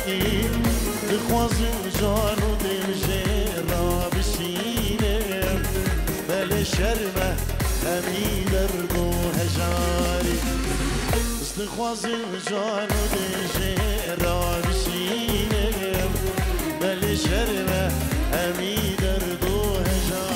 دخوازم جان و دل جرا بشینم بل شرمه همی درد و هجاری دخوازم جان و دل جرا بشینم بل شرمه همی درد و هجاری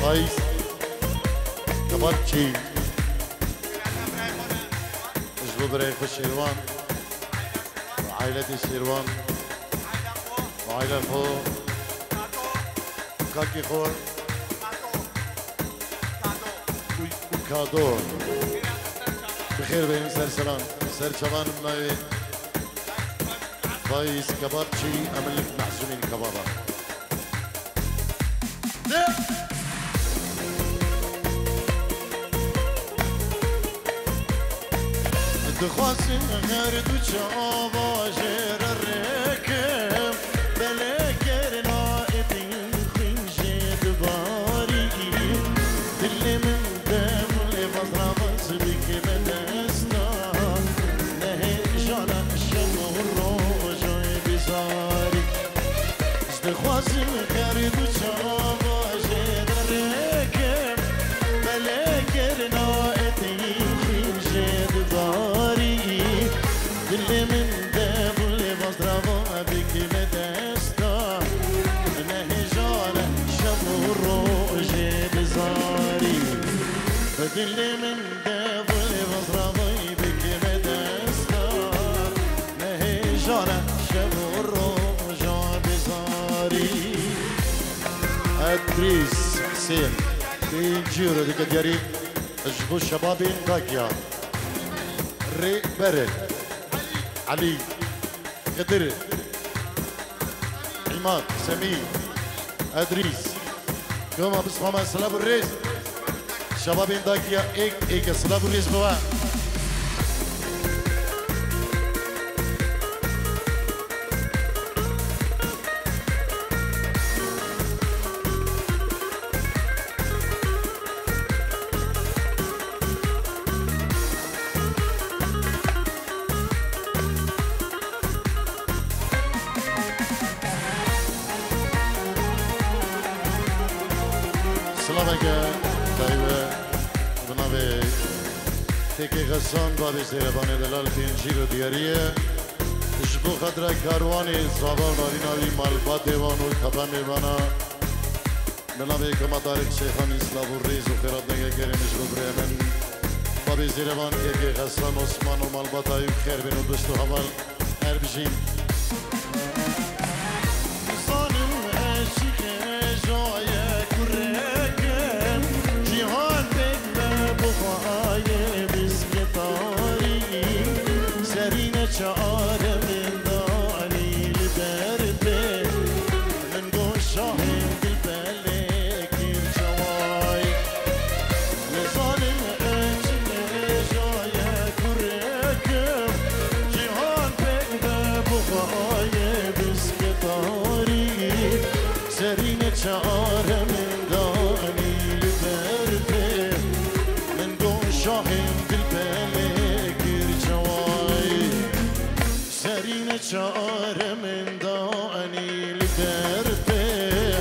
قيس كبرتشي اجبو بريخ الشيروان وعائلة الشيروان وعائلة خو كاكي خور وكادو بخير بين سر سلام سر شبان مناوي قيس كبرتشي املك محزونين كبابا دخواسم غير دوچه آواجر رکم بله کرنا ادین خینجه دباری دل من دم لباس رابط بکم دستا نه جانا شم و روزای بیزاری دخواسم غير دوچه آواجر رکم بله کرنا ادین خینجه دباری دل من دبل لباس روا بکی بدستا نهجار شب و روز بزاری دل من دبل لباس روا بکی بدستا نهجار شب و روز بزاری ادریس حسين بيجيرو ديك دياري اجبو الشباب انطاكيا ري برد علي قدر عماد سمير ادريس كما بسمع ما صلاه الرئيس شباب انطاكيا ايك صلاه الرئيس بوا غسان بابی زیربان دلال تینجیر و دیاریه اشبو خدر کاروانی زابا و ناوی ناوی مالبات دیوان و کبان میبانا بنابه کما دارک شیخان اسلام و ریز و خیرات نگه کریم اشبو برمن بابی زیربان که غسان عثمان و مالبات های خیر بین و دشت و حوال هر بجیم زانم عشق جای کرکم جیهان بگم بخواه شعار من داني لدربي من قول شاهد البلك الجواي لظالم عشق جاية كركم جيهان بقبة بغاية بسكتاري سرينة شعار من داني لدربي من قول شاهد البلك الجواي شعار من داني لدربه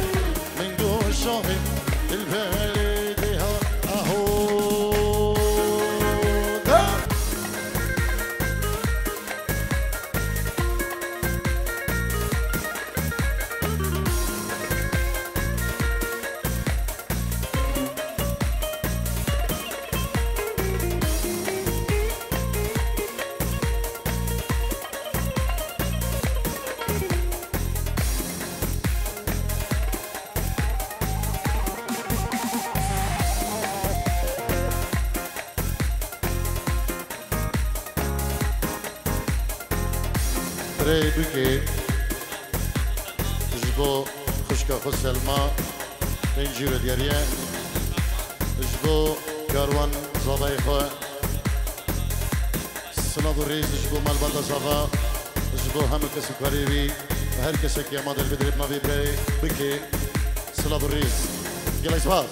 من قول شاهد البلد اهو ري بكي جبو خشكا خس الماء تنجير دياريا جبو كاروان زاباي خو سلام الرئيس جبو مالباتا صافا جبو هم كسو كاريبي هر كسو كي مادر بدرب ما بيبري بكي سلام الرئيس يلا يسباز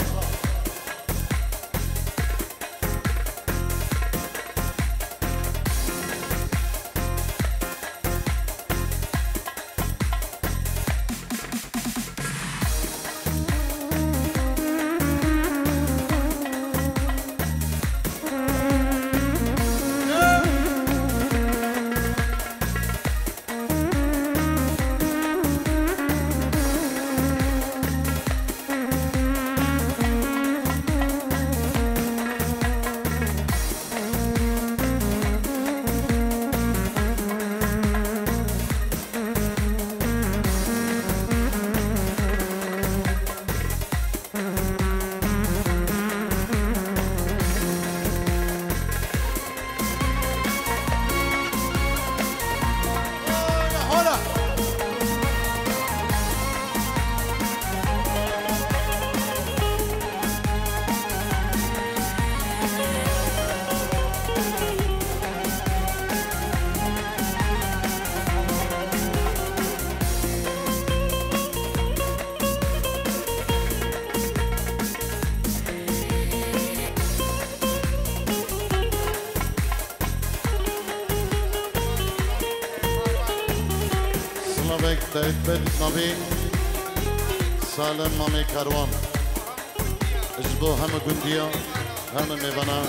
تایید بد نبی سالم مامی کاروان اجبو همه گندیا همه میبنا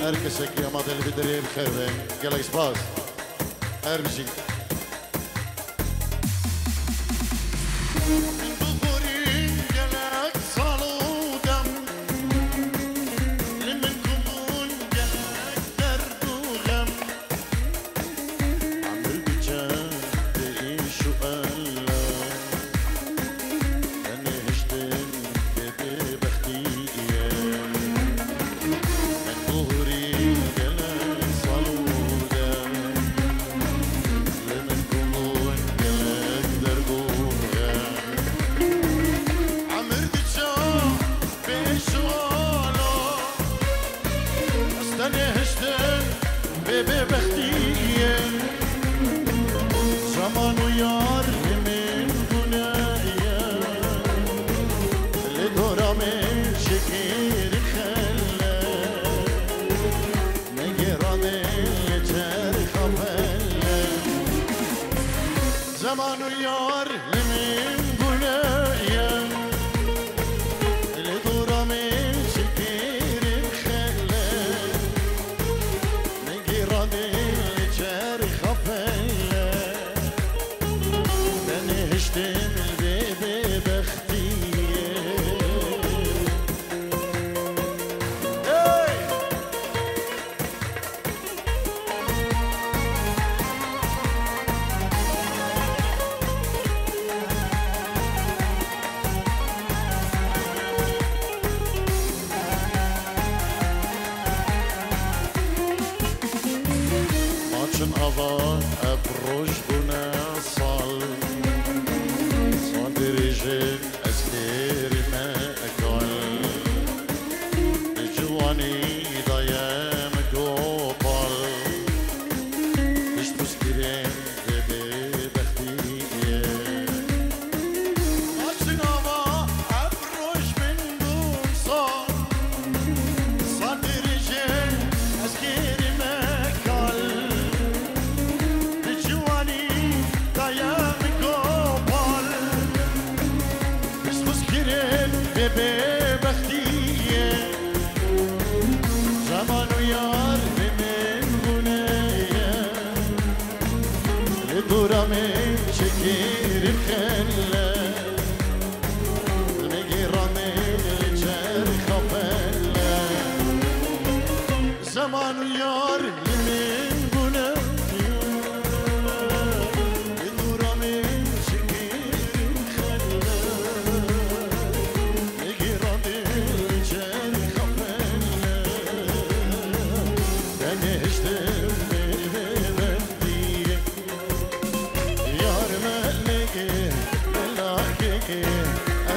هر کسی که آماده لی بدری بخیر بین گلک سپاس هر بشی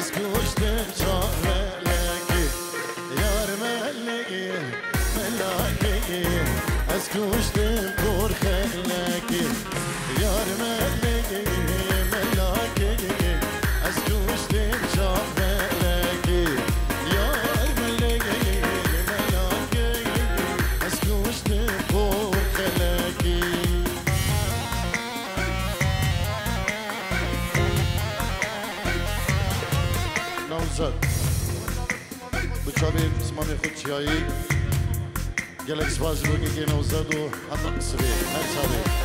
از گوشت چاره نوزد بچابی اسمامی خود چیایی گلک سواز بودی که نوزد و حتی قصبی هر سابی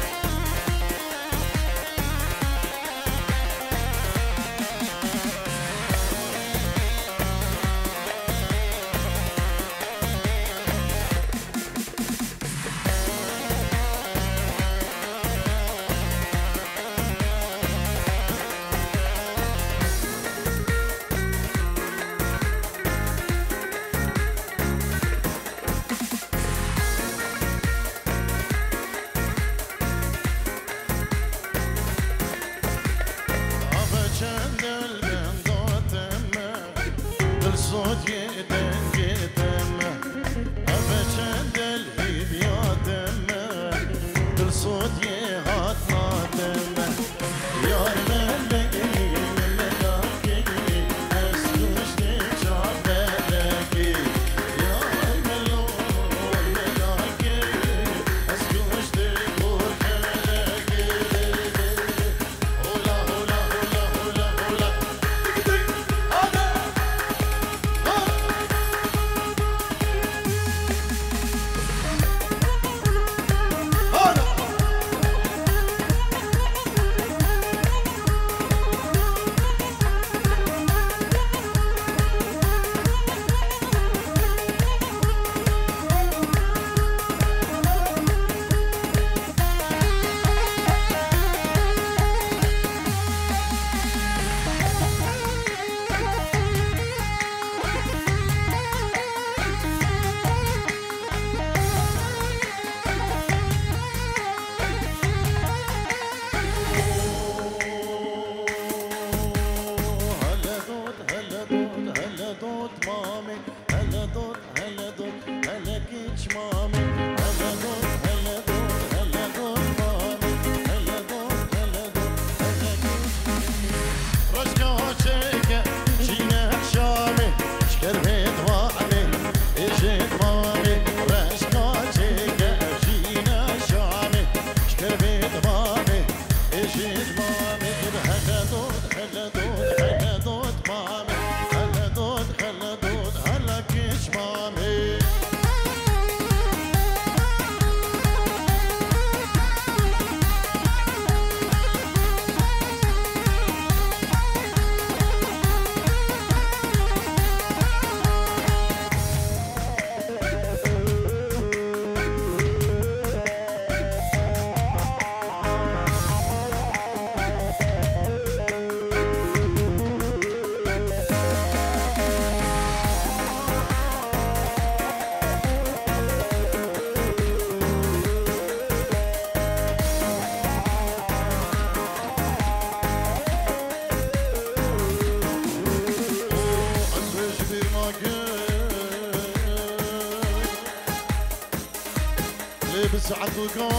سعد وقام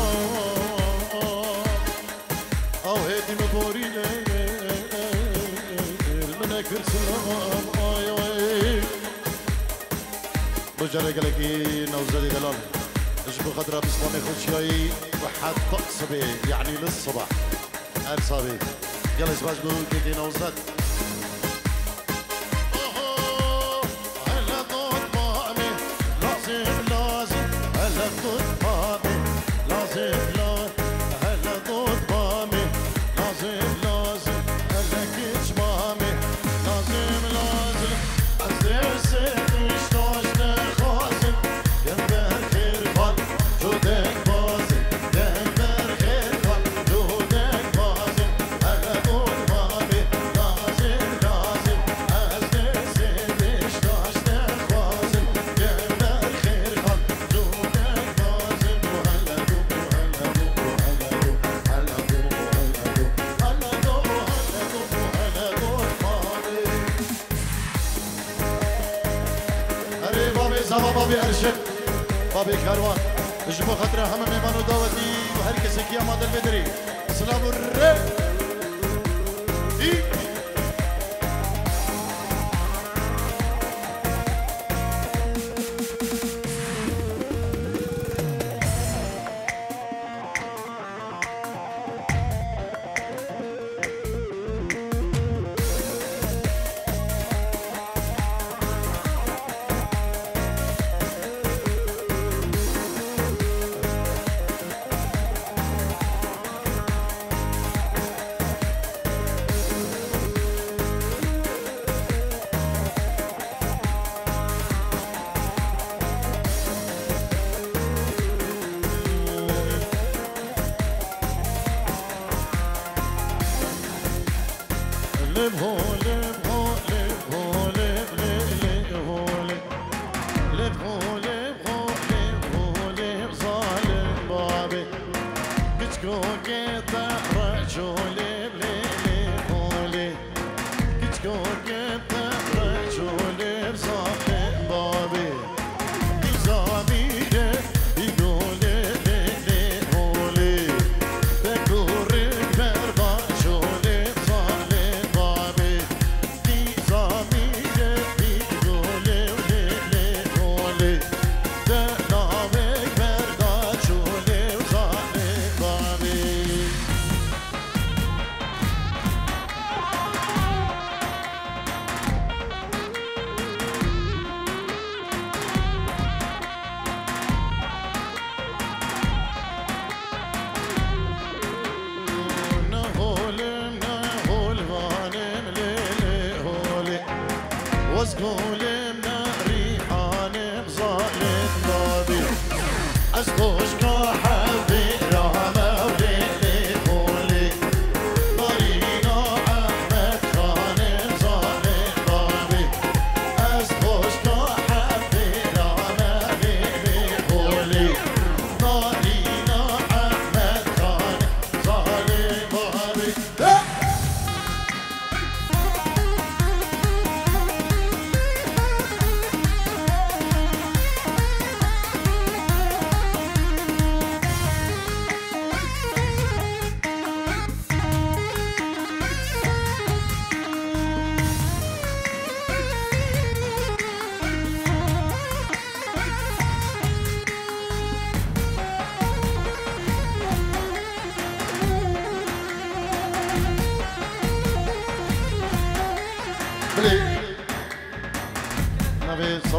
او هيدي مبوري المناكر سلام اي وي بجرى قالكي نوزادي دلال اجبو خضرا بسلامي خوشياي وحد طقس بي يعني للصبح ارصابي يلا زواج بو كيكي نوزاد بابي ارشد بابي كاروان اجبو خاطر هم ميمان ودعوتي وهر كسي كيامات البدري سلام الرب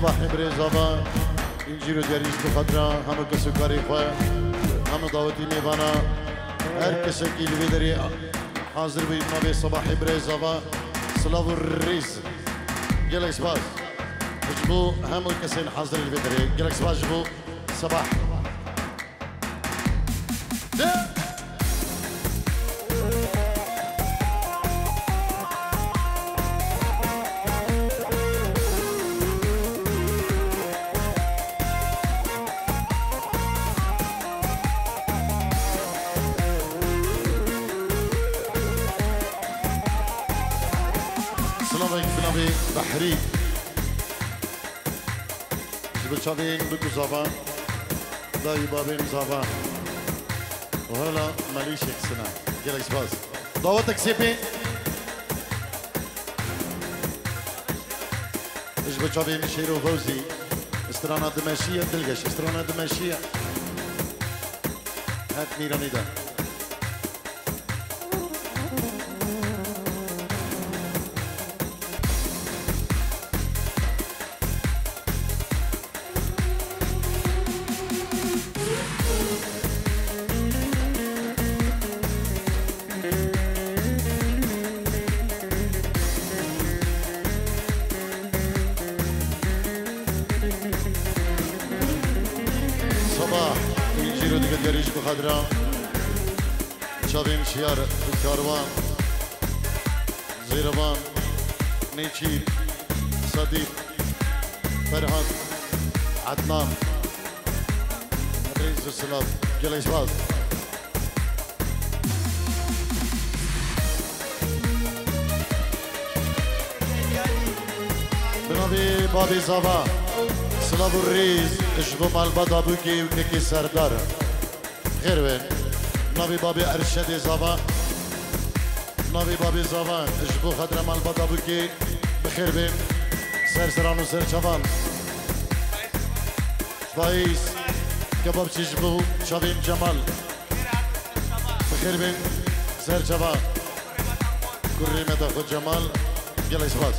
صباح بريزابا انجيرو دياريش بخطرة همو كسو كاري خواه همو دعوتي ميوانا هر كسو كي الويدري حاضر بي نبي صباح بريزابا سلاو الرئيس جلك سباز جبو همو كسين حاضر الويدري جلك سباز جبو صباح بحري بتشابين بكوزافا داي بابين زافا وهلا ماليش سنة جالك سباز دعوتك سيبي ايش بتشابين شيرو فوزي استرانا دمشقية دلقش استرانا دمشقية هات ميراني ده بخضرا شابين شيار الكاروان زيروان نيشيل صديق فرهاد عدنان رئيس السلام جليش باز بنابي بابي زابا سلام الرئيس اشبو مالباد ابوكي وكيكي سردار خير وين نبي بابي ارشد زابا نبي بابي زابا اجبو خضر مال بابوكي بخير بين سر سران وسر شبان فايز كباب تجبو شابين جمال بخير بين سر شبان كريمة تاخد جمال يلا اسباس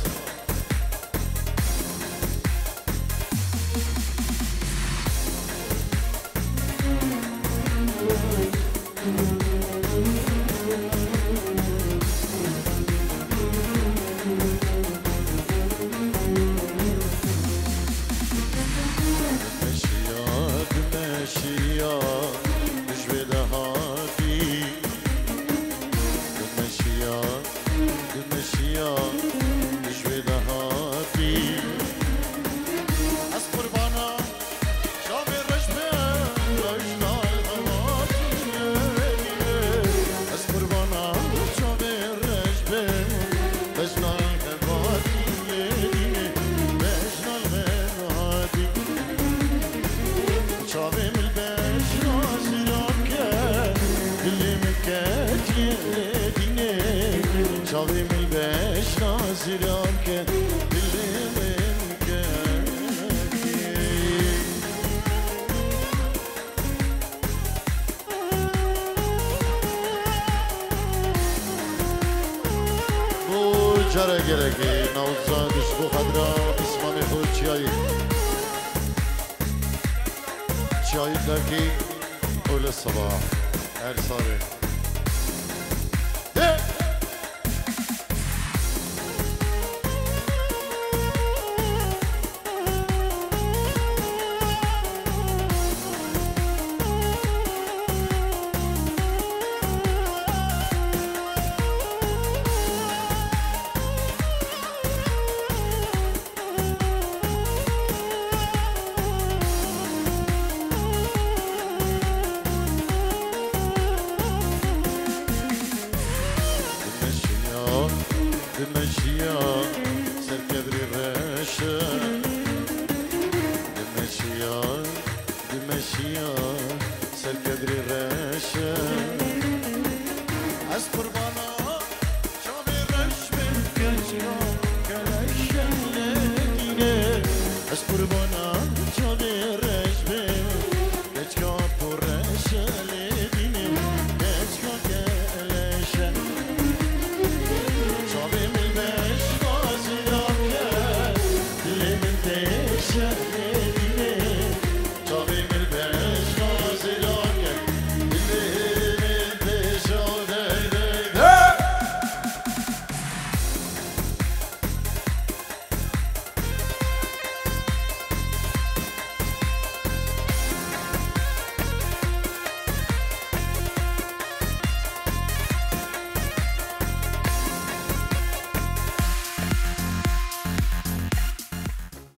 زیران که دل من کردی بو جره گرگی نوزادش بو خدرا بسمام خود چیایی چیایی درکی اول الصباح هر صابه دمشيا سركبري الراشا دمشيا سركبري الراشا از قربانا شابي رش من كجرا كلاش الليلة از قربانا